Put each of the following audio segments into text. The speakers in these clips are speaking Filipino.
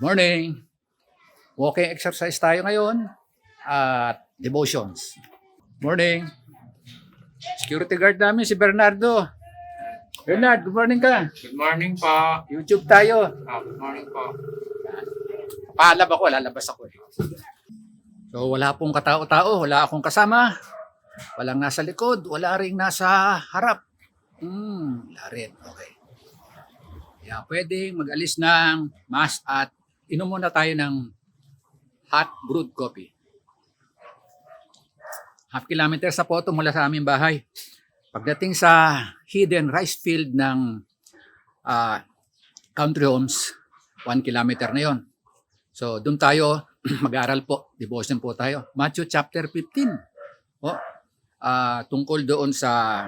Morning! Walking exercise tayo ngayon at devotions. Morning! Security guard namin si Bernardo. Bernard, good morning ka. Good morning po. YouTube tayo. Good morning po. Paalab ako, lalabas ako eh. So wala pong katao-tao, wala akong kasama. Walang nasa likod, wala ring nasa harap. Wala rin. Okay. Kaya pwedeng mag-alis ng mask at inom muna tayo ng hot brewed coffee. Half kilometers sa po ito mula sa aming bahay. Pagdating sa hidden rice field ng Country Homes, 1 kilometer na yon. So doon tayo mag-aaral po, devotion po tayo. Matthew chapter 15. Tungkol doon sa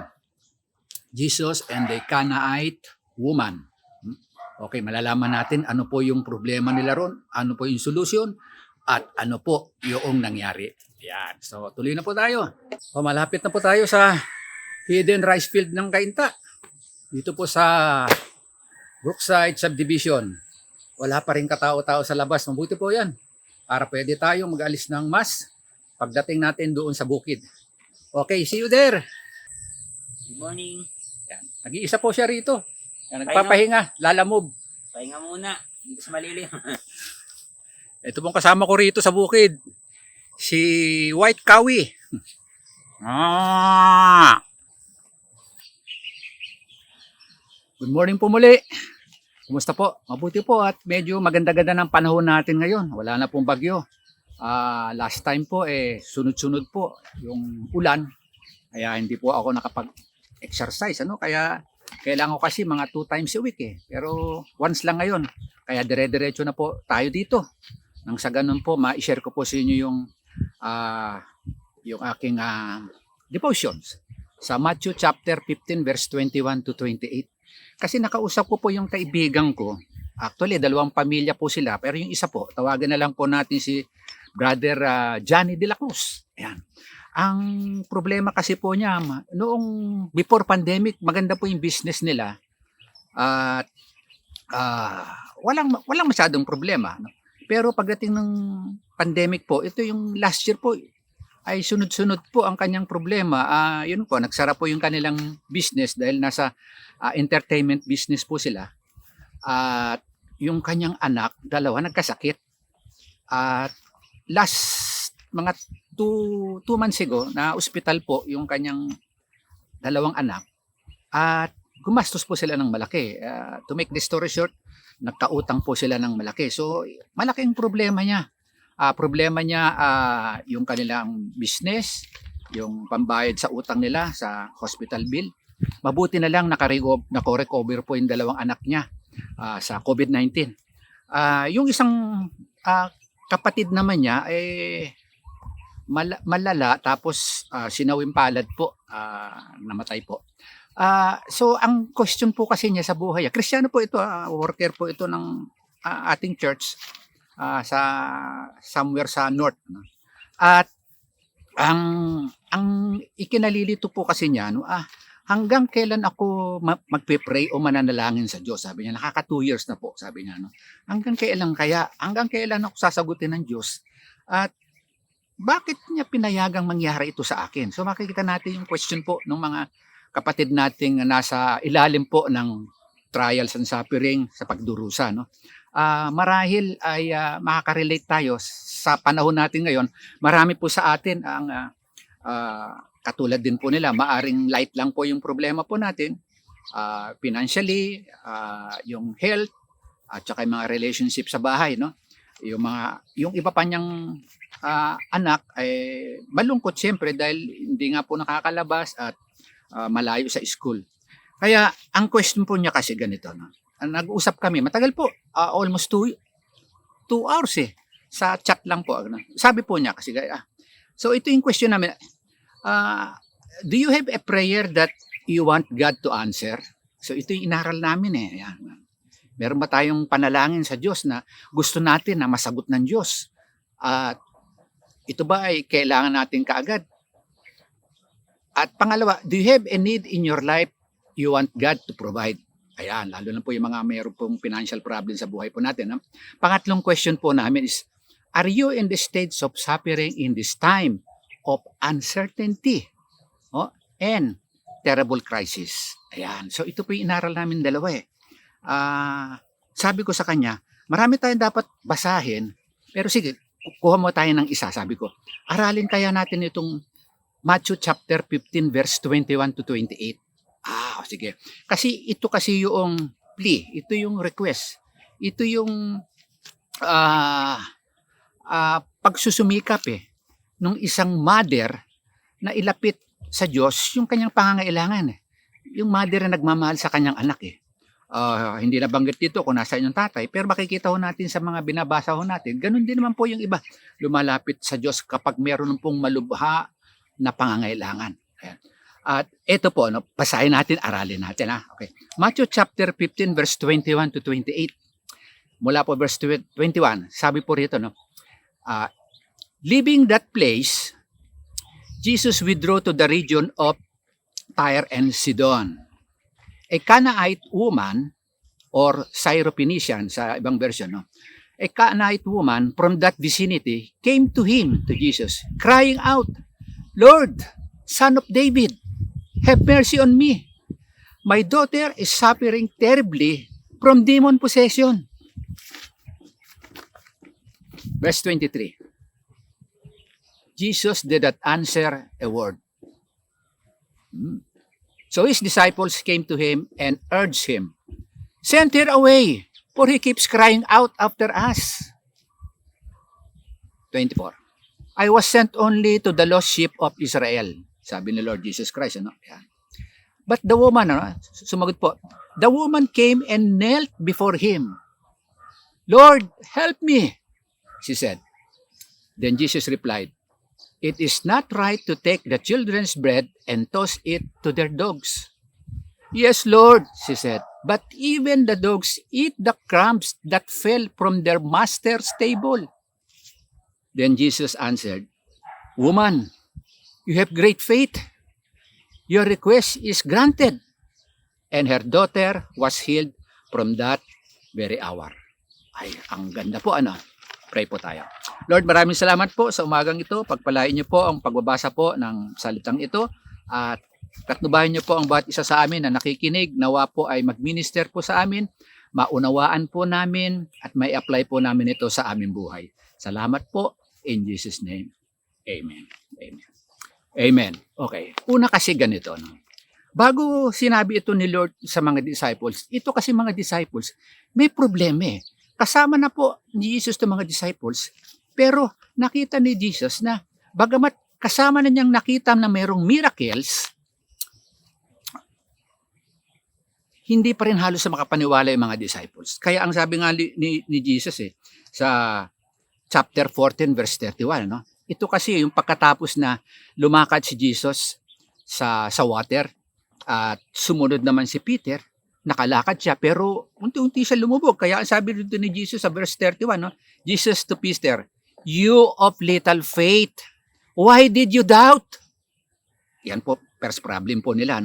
Jesus and the Canaanite woman. Okay, malalaman natin ano po yung problema nila ron, ano po yung solution, at ano po yung nangyari. Yan. So, tuloy na po tayo. Malapit na po tayo sa hidden rice field ng Cainta. Dito po sa Brookside Subdivision. Wala pa rin katao-tao sa labas. Mabuti po yan. Para pwede tayong mag-alis ng mas pagdating natin doon sa bukid. Okay, see you there. Good morning. Yan. Nag-iisa po siya rito. Yan, nagpapahinga, lalamove. Pahinga muna. Hindi sa malilim. Ito pong kasama ko rito sa bukid. Si White Kawi. Good morning po muli. Kumusta po? Mabuti po at medyo maganda-ganda ng panahon natin ngayon. Wala na pong bagyo. Last time po sunod-sunod po yung ulan. Kaya hindi po ako nakapag-exercise. Kaya kailangan ko kasi mga 2 times a week Pero once lang ngayon. Kaya dire-diretso na po tayo dito. Nang sa ganun po, ma-share ko po sa inyo yung aking devotions. Sa Matthew chapter 15 verse 21 to 28. Kasi nakausap ko po yung kaibigan ko. Actually, 2 pamilya po sila. Pero yung isa po, tawagan na lang po natin si Brother Johnny De La Cruz. Ayan. Ang problema kasi po niya, noong before pandemic, maganda po yung business nila. At walang masyadong problema. Pero pagdating ng pandemic po, ito yung last year po, ay sunod-sunod po ang kanyang problema. Yun po, nagsara po yung kanilang business dahil nasa entertainment business po sila. At yung kanyang anak, 2 nagkasakit. At last mga 2 months ago, na ospital po yung kanyang 2 anak. At gumastos po sila ng malaki. To make the story short, nagkautang po sila ng malaki. So, malaking problema niya. Yung kanilang business, yung pambayad sa utang nila sa hospital bill. Mabuti na lang nako-recover po yung 2 anak niya sa COVID-19. Yung isang kapatid naman niya malala tapos sinawing palad po, namatay po. So ang question po kasi niya sa buhay, Kristiyano po ito, worker po ito ng ating church sa somewhere sa north. At ang ikinalilito po kasi niya, hanggang kailan ako magpe-pray o mananalangin sa Diyos? Sabi niya, nakaka 2 years na po, sabi niya. Hanggang kailan ako sasagutin ng Diyos? At bakit niya pinayagang mangyari ito sa akin? So makikita natin yung question po ng mga kapatid nating nasa ilalim po ng trials and suffering sa pagdurusa. Marahil ay makaka-relate tayo sa panahon natin ngayon. Marami po sa atin ang katulad din po nila, maaring light lang po yung problema po natin, financially, yung health, at saka yung mga relationship sa bahay, yung iba pa niyang anak ay malungkot siyempre dahil hindi nga po nakakalabas at malayo sa school. Kaya ang question po niya kasi ganito, nag-usap kami, matagal po, almost 2 hours sa chat lang po. Sabi po niya kasi, so ito yung question namin, do you have a prayer that you want God to answer? So ito yung inaral namin Yan. Meron ba tayong panalangin sa Diyos na gusto natin na masagot ng Diyos? At ito ba ay kailangan natin kaagad? At pangalawa, do you have a need in your life you want God to provide? Ayan, lalo na po yung mga mayroon pong financial problem sa buhay po natin. No? Pangatlong question po namin is, are you in the stage of suffering in this time of uncertainty and terrible crisis? Ayan, so ito po yung inaral namin dalawa eh. Sabi ko sa kanya, marami tayong dapat basahin, pero sige, kuha mo tayo ng isa, sabi ko. Aralin kaya natin itong Matthew chapter 15 verse 21 to 28. Sige. Kasi ito kasi yung plea, ito yung request, ito yung pagsusumikap nung isang mother na ilapit sa Diyos yung kanyang pangangailangan. Yung mother na nagmamahal sa kanyang anak hindi nabanggit dito kung nasa inyong tatay, pero makikita ho natin sa mga binabasa ho natin, ganun din naman po yung iba. Lumalapit sa Diyos kapag meron pong malubha na pangangailangan. Ayan. At ito po, basahin natin, aralin natin. Okay. Matthew chapter 15 verse 21 to 28. Mula po verse 21, sabi po rito, leaving that place, Jesus withdrew to the region of Tyre and Sidon. A Canaanite woman, or Syrophoenician sa ibang version, a Canaanite woman from that vicinity came to Jesus, crying out, Lord, Son of David, have mercy on me. My daughter is suffering terribly from demon possession. Verse 23. Jesus did not answer a word. So his disciples came to him and urged him, send her away, for he keeps crying out after us. 24. I was sent only to the lost sheep of Israel. Sabi ni Lord Jesus Christ. Yan. But the woman, sumagot po, the woman came and knelt before him. Lord, help me, she said. Then Jesus replied, it is not right to take the children's bread and toss it to their dogs. Yes, Lord, she said, but even the dogs eat the crumbs that fell from their master's table. Then Jesus answered, woman, you have great faith. Your request is granted. And her daughter was healed from that very hour. Ay, ang ganda po, Pray po tayo. Lord, maraming salamat po sa umagang ito. Pagpalain niyo po ang pagbabasa po ng salitang ito. At patnubayan niyo po ang bawat isa sa amin na nakikinig. Nawa po ay mag-minister po sa amin. Maunawaan po namin at may apply po namin ito sa aming buhay. Salamat po. In Jesus' name. Amen. Amen. Amen. Okay. Una kasi ganito. Bago sinabi ito ni Lord sa mga disciples, ito kasi mga disciples, may problema Kasama na po ni Jesus ng mga disciples, pero nakita ni Jesus na bagamat kasama na niyang nakita na mayroong miracles, hindi pa rin halos sa makapaniwala yung mga disciples. Kaya ang sabi nga ni Jesus sa chapter 14 verse 31, ito kasi yung pagkatapos na lumakad si Jesus sa water at sumunod naman si Peter, nakalakad siya pero unti-unti siya lumubog. Kaya ang sabi dito ni Jesus sa verse 31, Jesus to Peter, you of little faith, why did you doubt? Yan po, first problem po nila,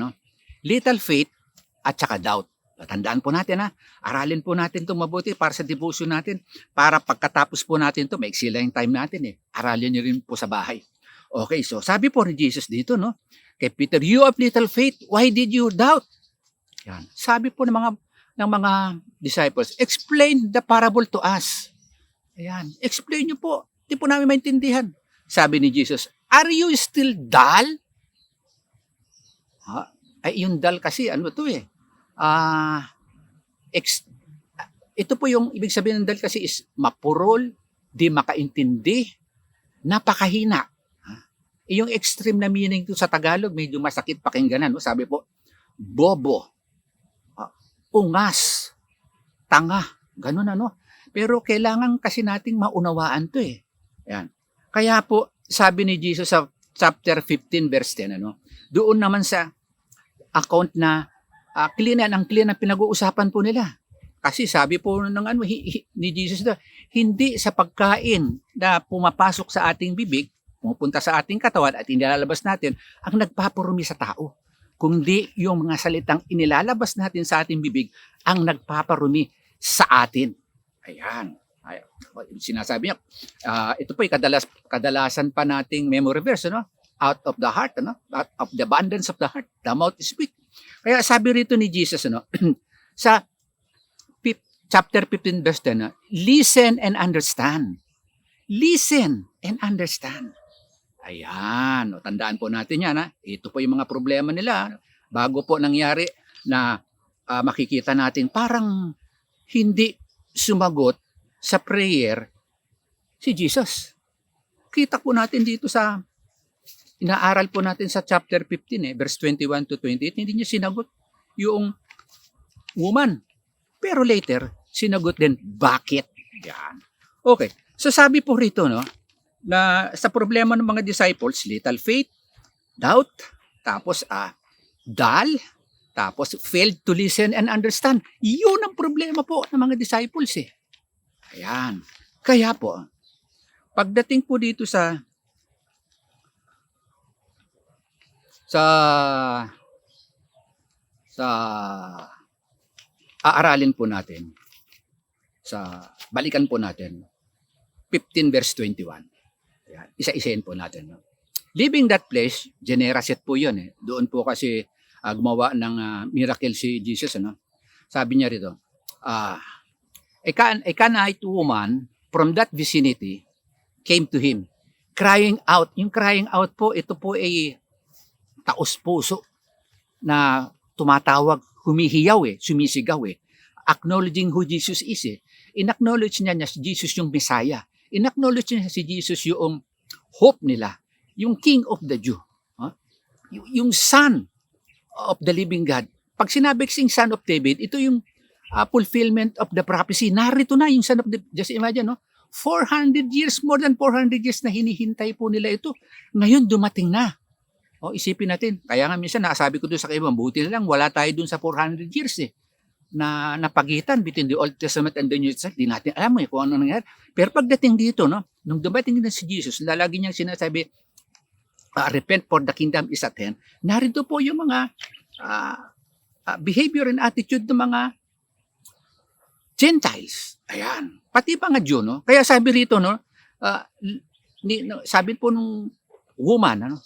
little faith at saka doubt. Tandaan po natin aralin po natin ito mabuti para sa devotion natin, para pagkatapos po natin ito, may sila yung time natin aralin nyo rin po sa bahay. Okay, so sabi po ni Jesus dito, kay Peter, you of little faith, why did you doubt? Yan. Sabi po ng mga disciples, explain the parable to us. Ayan, explain nyo po, hindi po namin maintindihan. Sabi ni Jesus, are you still dull? Ay, yung dull kasi, ito po yung ibig sabihin ng dull kasi is mapurol, di makaintindi, napakahina. Yung extreme na meaning to sa Tagalog, medyo masakit pakinggan. Sabi po, bobo, ungas, tanga, ganun Pero kailangan kasi nating maunawaan to Ayan. Kaya po, sabi ni Jesus sa chapter 15 verse 10, doon naman sa account na clean ang pinag-uusapan po nila. Kasi sabi po ni Jesus hindi sa pagkain na pumapasok sa ating bibig, pumupunta sa ating katawan at inilalabas natin ang nagpapurumi sa tao. kundi yung mga salitang inilalabas natin sa ating bibig ang nagpaparumi sa atin. Ayan. Ay, sinasabi niya, ito po kadalasan pa nating memory verse, ano? Out of the heart, ano? Out of the abundance of the heart, the mouth speak. Kaya sabi rito ni Jesus, ano? Sa chapter 15 verse 10, listen and understand. Listen and understand. Ayan, o, tandaan po natin yan. Ha? Ito po yung mga problema nila. Bago po nangyari na makikita natin parang hindi sumagot sa prayer si Jesus. Kita po natin dito sa, inaaral po natin sa chapter 15, verse 21 to 28, hindi niya sinagot yung woman. Pero later, sinagot din, bakit? Yan. Okay, so sabi po rito, no, na sa problema ng mga disciples, little faith, doubt, tapos dull, tapos failed to listen and understand. Yun ang problema po ng mga disciples eh. Ayan. Kaya po, pagdating po dito sa aaralin po natin, balikan po natin, 15 verse 21. Ayan, isa-isahin po natin. No? Leaving that place, Generaset po yun. Doon po kasi gumawa ng miracle si Jesus. Ano? Sabi niya rito, a Canaanite woman from that vicinity came to him, crying out. Yung crying out po, ito po ay taos-puso na tumatawag, humihiyaw sumisigaw acknowledging who Jesus is In-acknowledge niya si Jesus yung Messiah. In-acknowledge niya si Jesus yung hope nila, yung King of the Jew, yung Son of the living God. Pag sinabi kasing Son of David, ito yung fulfillment of the prophecy. Narito na yung Son of David. Just imagine, 400 years, more than 400 years na hinihintay po nila ito. Ngayon dumating na. Isipin natin. Kaya nga minsan nasabi ko doon sa kaibigan, buti na lang wala tayo doon sa 400 years na napagitan between the Old Testament and the New Testament. Di natin alam kung ano nangyari. Pero pagdating dito, nung dumating na si Jesus, lalagi niyang sinasabi, repent for the kingdom is at hand. Narito po yung mga behavior and attitude ng mga Gentiles. Ayan. Pati mga Jew, Kaya sabi rito, sabi po nung woman,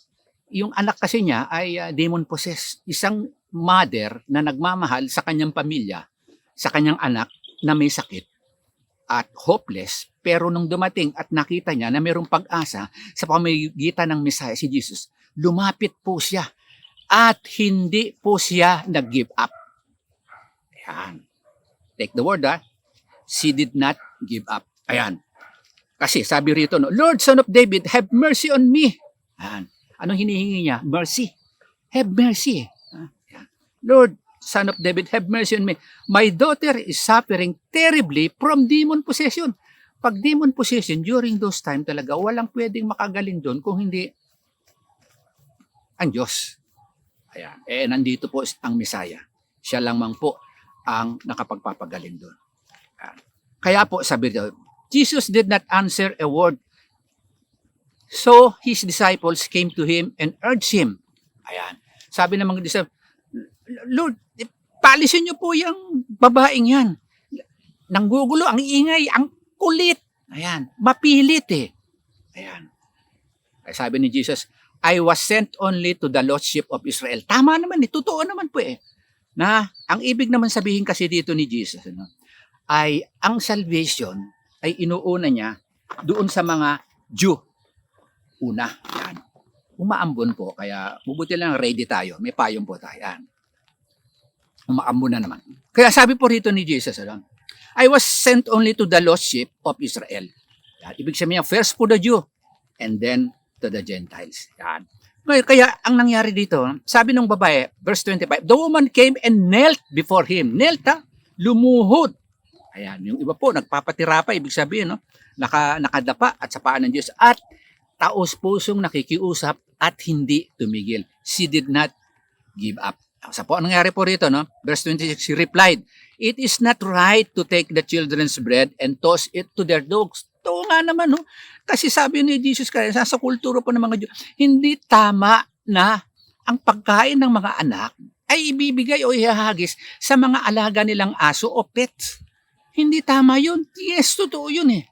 yung anak kasi niya ay demon possessed. Isang mother na nagmamahal sa kanyang pamilya, sa kanyang anak na may sakit at hopeless, pero nung dumating at nakita niya na mayroong pag-asa sa pamamagitan ng Messiah si Jesus, lumapit po siya at hindi po siya nag-give up. Ayan. Take the word, she did not give up. Ayan. Kasi sabi rito, Lord, Son of David, have mercy on me. Ayan. Anong hinihingi niya? Mercy. Have mercy. Lord, Son of David, have mercy on me. My daughter is suffering terribly from demon possession. Pag demon possession, during those time talaga, walang pwedeng makagaling doon kung hindi ang Diyos. Ayan. Nandito po ang Messiah. Siya lamang po ang nakapagpapagaling doon. Ayan. Kaya po, sabi daw, Jesus did not answer a word. So, his disciples came to him and urged him. Ayan. Sabi ng mga disciples, Lord, paalisin niyo po yung babaeng yan. Nanggugulo, ang ingay, ang kulit. Ayan, mapilit Ayan. Kaya sabi ni Jesus, I was sent only to the lost sheep of Israel. Tama naman totoo naman po Na ang ibig naman sabihin kasi dito ni Jesus, ay ang salvation ay inuuna niya doon sa mga Jew. Una, yan. Umaambon po, kaya mabuti lang ready tayo. May payong po tayo. Yan. Umaambon na naman. Kaya sabi po rito ni Jesus, I was sent only to the lost sheep of Israel. Yan. Ibig sabihin, first for the Jew, and then to the Gentiles. Yan. Kaya ang nangyari dito, sabi ng babae, verse 25, the woman came and knelt before him. Knelt, lumuhod. Ayan, yung iba po, nagpapatira pa, ibig sabihin, nakadapa at sa paan ng Diyos. At taos-pusong nakikiusap at hindi tumigil. She did not give up. Sa po, ang nangyari po rito, verse 26, she replied, it is not right to take the children's bread and toss it to their dogs. Ito nga naman, Kasi sabi ni Jesus, kaya sa kultura po ng mga Diyos, hindi tama na ang pagkain ng mga anak ay ibibigay o ihahagis sa mga alaga nilang aso o pets. Hindi tama yun. Yes, totoo yun eh.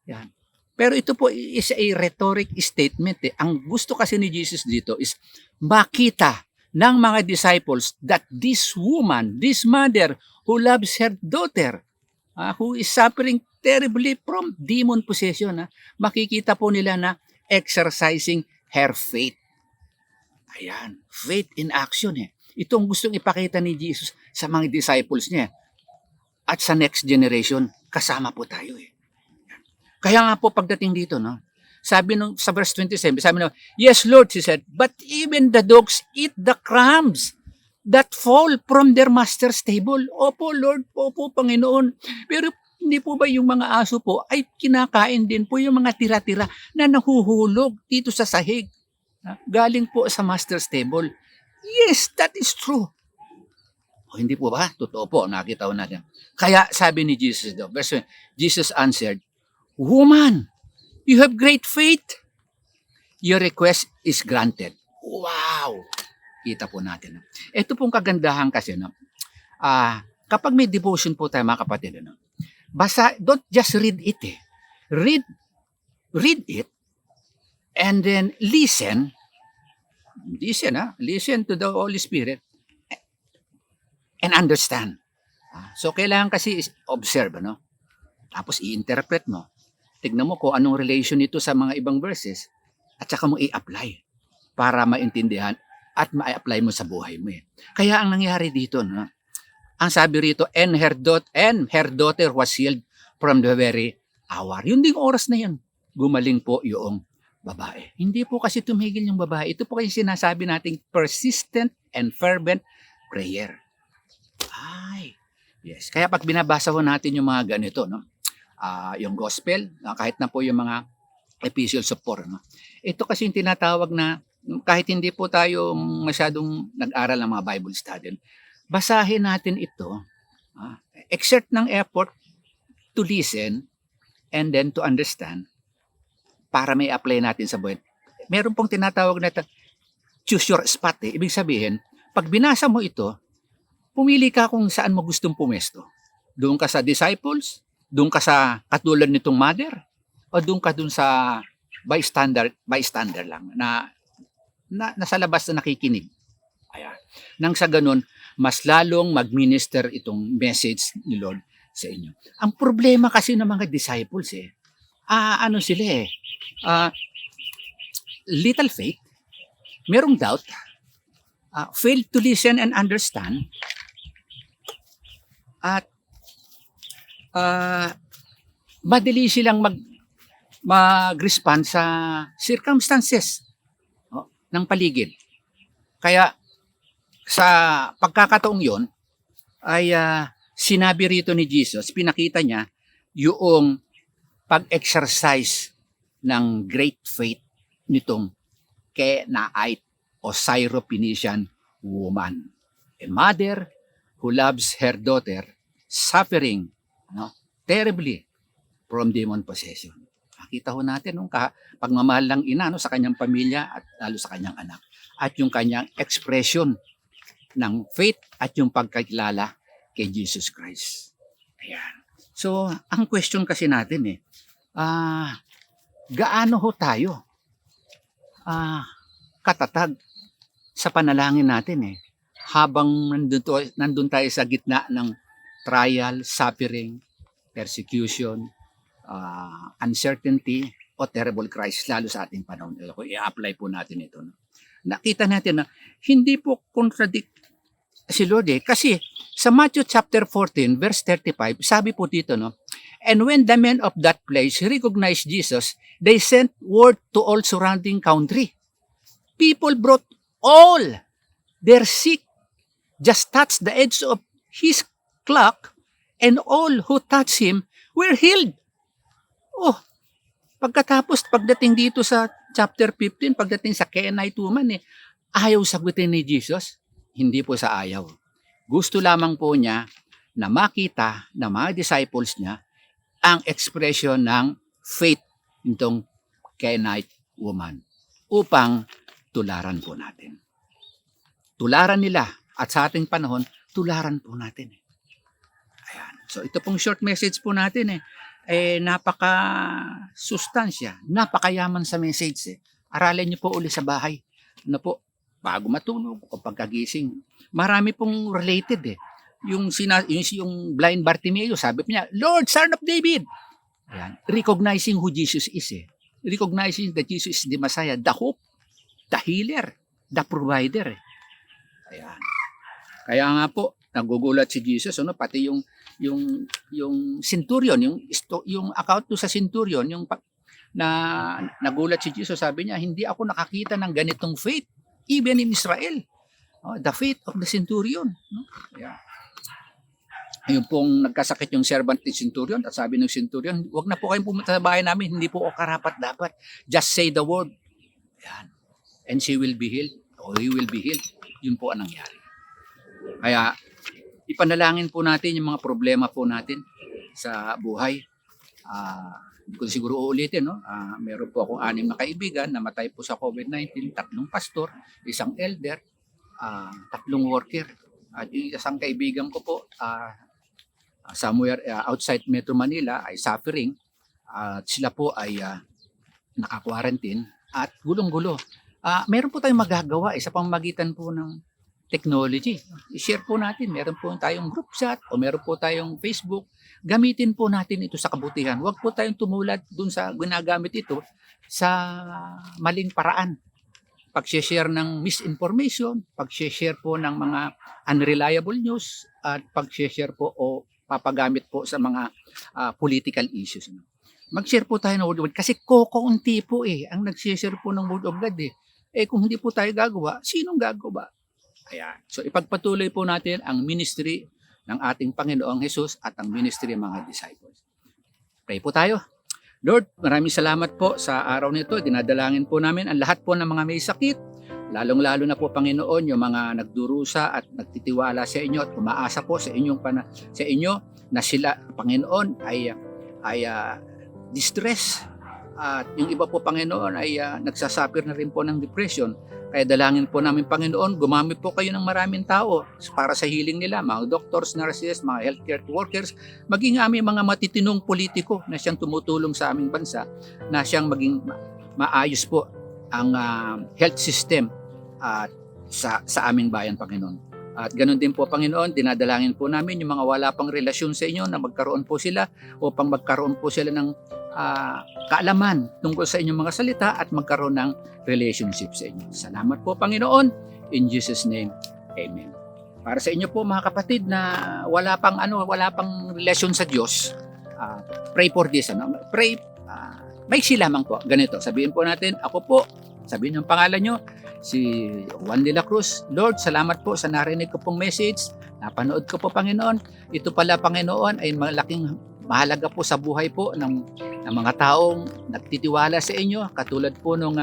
Yan. Pero ito po is a rhetoric statement eh. Ang gusto kasi ni Jesus dito is makita ng mga disciples that this woman, this mother who loves her daughter, who is suffering terribly from demon possession, makikita po nila na exercising her faith. Ayan, faith in action eh. Ito ang gustong ipakita ni Jesus sa mga disciples niya. At sa next generation, kasama po tayo eh. Kaya nga po pagdating dito, no, sabi nung sa verse 27, sabi nung, "Yes, Lord," she said, "but even the dogs eat the crumbs that fall from their master's table." Opo, Lord, opo, Panginoon. Pero hindi po ba yung mga aso po ay kinakain din po yung mga tira-tira na nahuhulog dito sa sahig? Galing po sa master's table. Yes, that is true. O, hindi po ba? Totoo po, nakita ko natin. Kaya sabi ni Jesus, verse 1, Jesus answered, "Woman, you have great faith. Your request is granted." Wow! Kita po natin. Ito pong kagandahan kasi, no? Kapag may devotion po tayo, mga kapatid, no? Don't just read it eh. Read it, and then listen to the Holy Spirit and understand. So, kailangan kasi observe, no? Tapos i-interpret mo. Tignan mo kung anong relation nito sa mga ibang verses at saka mo i-apply para maintindihan at ma-apply mo sa buhay mo. Kaya ang nangyari dito, no? Ang sabi rito, and her daughter was healed from the very hour. Yun ding oras na yan, gumaling po yung babae. Hindi po kasi tumigil yung babae. Ito po kasi sinasabi nating persistent and fervent prayer. Ay, yes. Kaya pag binabasa ho natin yung mga ganito, no? Yung gospel, kahit na po yung mga epistles of Paul, no? Ito kasi yung tinatawag na, kahit hindi po tayo masyadong nag-aral ng mga Bible study, basahin natin ito, exert ng effort to listen and then to understand para may apply natin sa buhay. Meron pong tinatawag na choose your spot eh. Ibig sabihin, pag binasa mo ito, pumili ka kung saan mo gustong pumesto. Doon ka sa disciples, doon ka sa katulad nitong mother, o doon ka doon sa bystander lang na nasa labas na nakikinig. Ayan. Nang sa ganun, mas lalong mag-minister itong message ni Lord sa inyo. Ang problema kasi ng mga disciples little faith, merong doubt, fail to listen and understand, at madali silang mag-respond sa circumstances ng paligid. Kaya sa pagkakataong yon ay sinabi rito ni Jesus, pinakita niya yung pag-exercise ng great faith nitong Canaanite o Syrophoenician woman. A mother who loves her daughter suffering terribly from demon possession. Nakita ho natin nung pagmamahal ng ina sa kanyang pamilya at lalo sa kanyang anak. At yung kanyang expression ng faith at yung pagkakilala kay Jesus Christ. Ayan. So, ang question kasi natin gaano ho tayo katatag sa panalangin natin habang nandun tayo sa gitna ng trial, suffering, persecution, uncertainty, o terrible crisis, lalo sa ating panahon. I-apply po natin ito. Nakita natin na hindi po contradict si Lord kasi sa Matthew chapter 14 verse 35 sabi po dito and when the men of that place recognized Jesus, they sent word to all surrounding country. People brought all their sick, just touched the edge of his cloak, and all who touched him were healed. Pagdating dito sa chapter 15, pagdating sa Canaanite woman, ayaw sagutin ni Jesus. Hindi po sa ayaw. Gusto lamang po niya na makita ng mga disciples niya ang expression ng faith nitong Canaanite woman upang tularan po natin. tularan nila at sa ating panahon, tularan po natin. Ayan. So ito pong short message po natin napaka-sustansya, napakayaman sa message. Aralin niyo po uli sa bahay. Ano po, bago matulog o pagkagising. Marami pong related. Yung blind Bartimaeus, sabi niya, Lord, Son of David. Ayan. Recognizing who Jesus is. Recognizing that Jesus is the Messiah, the hope, the healer, the provider. Ayan. Kaya nga po, nagugulat si Jesus, pati yung centurion, yung account to sa centurion, na nagulat si Jesus, sabi niya, hindi ako nakakita ng ganitong faith, even in Israel. The faith of the centurion. Yeah. Ayun pong nagkasakit yung servant ni centurion, at sabi ng centurion, wag na po kayong pumunta sa bahay namin, hindi po ako karapat dapat. Just say the word. Yan. And she will be healed, or he will be healed. Yun po ang nangyari. Kaya, ipanalangin po natin yung mga problema po natin sa buhay. Hindi ko siguro uulitin, meron po akong 6 na kaibigan, namatay po sa COVID-19, 3 pastor, 1 elder, 3 worker. At yung isang kaibigan ko po, somewhere outside Metro Manila, ay suffering. At sila po ay naka-quarantine at gulong-gulo. Meron po tayong magagawa sa pamamagitan po ng technology. I-share po natin. Meron po tayong group chat o meron po tayong Facebook. Gamitin po natin ito sa kabutihan. Huwag po tayong tumulad dun sa ginagamit ito sa maling paraan. Pag-share ng misinformation, pag-share po ng mga unreliable news, at pag-share po o papagamit po sa mga political issues. Mag-share po tayo ng Word of God kasi kokonti po ang nag-share po ng Word of God kung hindi po tayo gagawa, sinong gagawa? Ayan. So ipagpatuloy po natin ang ministry ng ating Panginoong Hesus at ang ministry ng mga disciples. Pray po tayo. Lord, maraming salamat po sa araw nito. Dinadalangin po namin ang lahat po ng mga may sakit, lalong-lalo na po Panginoon, yung mga nagdurusa at nagtitiwala sa inyo at umaasa po sa sa inyo na sila, Panginoon, ay distress. At yung iba po, Panginoon, ay nagsasuffer na rin po ng depression. Kaya dalangin po namin, Panginoon, gumamit po kayo ng maraming tao para sa healing nila, mga doctors, nurses, mga healthcare workers, maging aming mga matitinong politiko na siyang tumutulong sa aming bansa, na siyang maging maayos po ang health system sa aming bayan, Panginoon. At ganoon din po, Panginoon, dinadalangin po namin yung mga wala pang relasyon sa inyo na magkaroon po sila upang magkaroon po sila ng kaalaman tungkol sa inyong mga salita at magkaroon ng relationship sa inyo. Salamat po, Panginoon. In Jesus' name, Amen. Para sa inyo po, mga kapatid, na wala pang relasyon sa Diyos, pray for this. Pray, maiksi lamang po. Ganito, sabihin po natin, ako po, sabihin yung pangalan nyo, si Juan de la Cruz. Lord, salamat po sa narinig ko pong message. Napanood ko po, Panginoon. Ito pala, Panginoon, ay malaking mahalaga po sa buhay po ng mga taong nagtitiwala sa inyo, katulad po nung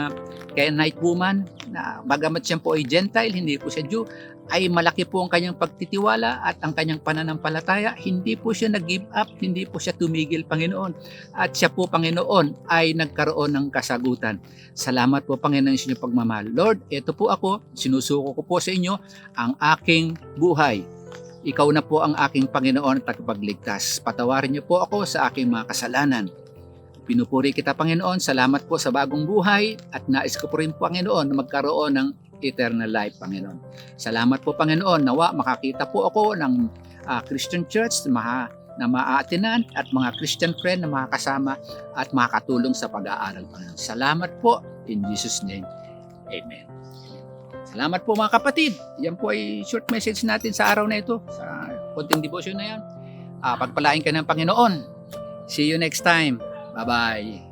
Canaanite woman, na bagamat siya po ay Gentile, hindi po siya Jew, ay malaki po ang kanyang pagtitiwala at ang kanyang pananampalataya. Hindi po siya nag-give up, hindi po siya tumigil, Panginoon. At siya po, Panginoon, ay nagkaroon ng kasagutan. Salamat po, Panginoon, sa inyong pagmamahal. Lord, ito po ako, sinusuko ko po sa inyo ang aking buhay. Ikaw na po ang aking Panginoon at tagapagligtas. Patawarin niyo po ako sa aking mga kasalanan. Pinupuri kita, Panginoon. Salamat po sa bagong buhay at nais ko po rin, Panginoon, na magkaroon ng eternal life, Panginoon. Salamat po, Panginoon. Nawa makakita po ako ng Christian church na maaatinan at mga Christian friend na makakasama at makakatulong sa pag-aaral, Panginoon. Salamat po. In Jesus' name, Amen. Salamat po, mga kapatid. Yan po ay short message natin sa araw na ito, sa konting devotion na yan. Pagpalain ka ng Panginoon. See you next time. Bye-bye.